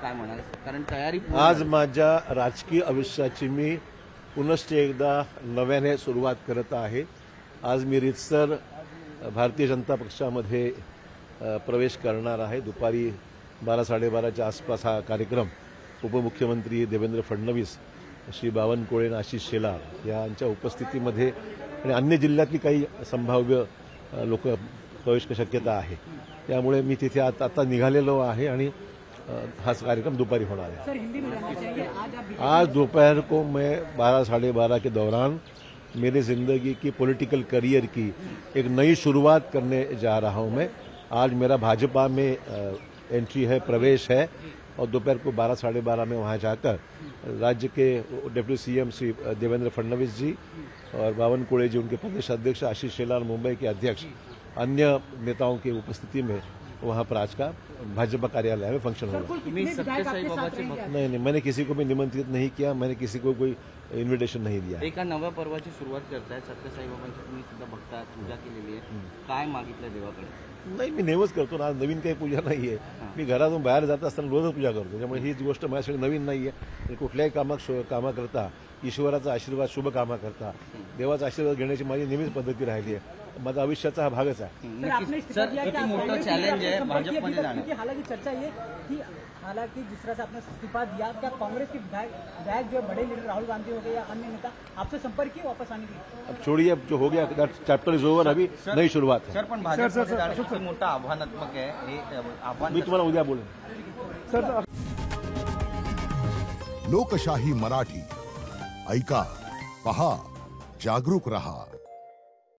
काय म्हणाल? कारण तयारी आज माझ्या राजकीय आयुष्याची मी पुनश्च एकदा नव्याने सुरुवात करत आहे. आज मी रीतसर भारतीय जनता पक्षामध्ये प्रवेश करणार आहे. दुपारी 12-12:30च्या आसपास हा कार्यक्रम उपमुख्यमंत्री देवेंद्र फडणवीस, श्री बावनकुळे आणि आशिष शेलार यांच्या उपस्थितीमध्ये आणि अन्य जिल्ह्यातली काही संभाव्य लोक प्रवेश शक्यता आहे. त्यामुळे मी तिथे आता निघालेलो आहे आणि हा कार्यक्रम दोपहर होना है। आज दोपहर को मैं 12-12:30 के दौरान मेरे जिंदगी की पॉलिटिकल करियर की एक नई शुरुआत करने जा रहा हूं। मैं आज मेरा भाजपा में एंट्री है, प्रवेश है और दोपहर को 12-12:30 में वहां जाकर राज्य के डिप्टी सीएम श्री देवेंद्र फडणवीस जी और बावनकुळे जी, उनके प्रदेश अध्यक्ष आशीष शेलार, मुंबई के अध्यक्ष, अन्य नेताओं की उपस्थिति में वहां पर आज का भाजपा कार्यालय में फंक्शन होगा। नहीं, मैंने किसी को भी निमंत्रित नहीं किया, मैंने किसी को कोई इन्व्हिटेशन नहीं दिया। एका नव्या पर्वाची सुरुवात करताय, सत्यसाई बाबांची तुम्ही सुद्धा भक्ता पूजा केलेली आहे, काय मागितलं देवाकडे? नाही, मी नेहमीच करतो ना, आज नवीन काही पूजा नाहीये। मी घरातून बाहेर जात असताना रोजच पूजा करतो, त्यामुळे ही गोष्ट माझ्यासाठी नवीन नाहीये। कुठल्याही कामाकरता ईश्वराचा आशीर्वाद, शुभ कामाकरता देवाचा आशीर्वाद घेण्याची माझी नेहमीच पद्धती राहिली आहे। माझा आयुष्याचा हा भागच आहे। सर, किती मोठं चॅलेंज आहे भाजपमध्ये जाणं? हालांकि चर्चा ये कि हालांकि जिस तरह से आपने इस्तीफा दिया, क्या कांग्रेस के विधायक जो बड़े लीडर राहुल गांधी हो गए या अन्य नेता आपसे संपर्क किए वापस आने की? अब छोड़िए, अब जो हो गया दैट चैप्टर इज ओवर, अभी नई शुरुआत है। सर, पण भाजपमध्ये जाणं किती मोठं आव्हानात्मक आहे हे आव्हान मी तुम्हाला उद्या बोलेन। सर, लोकशाही मराठी ऐका, पहा, जागरूक रहा।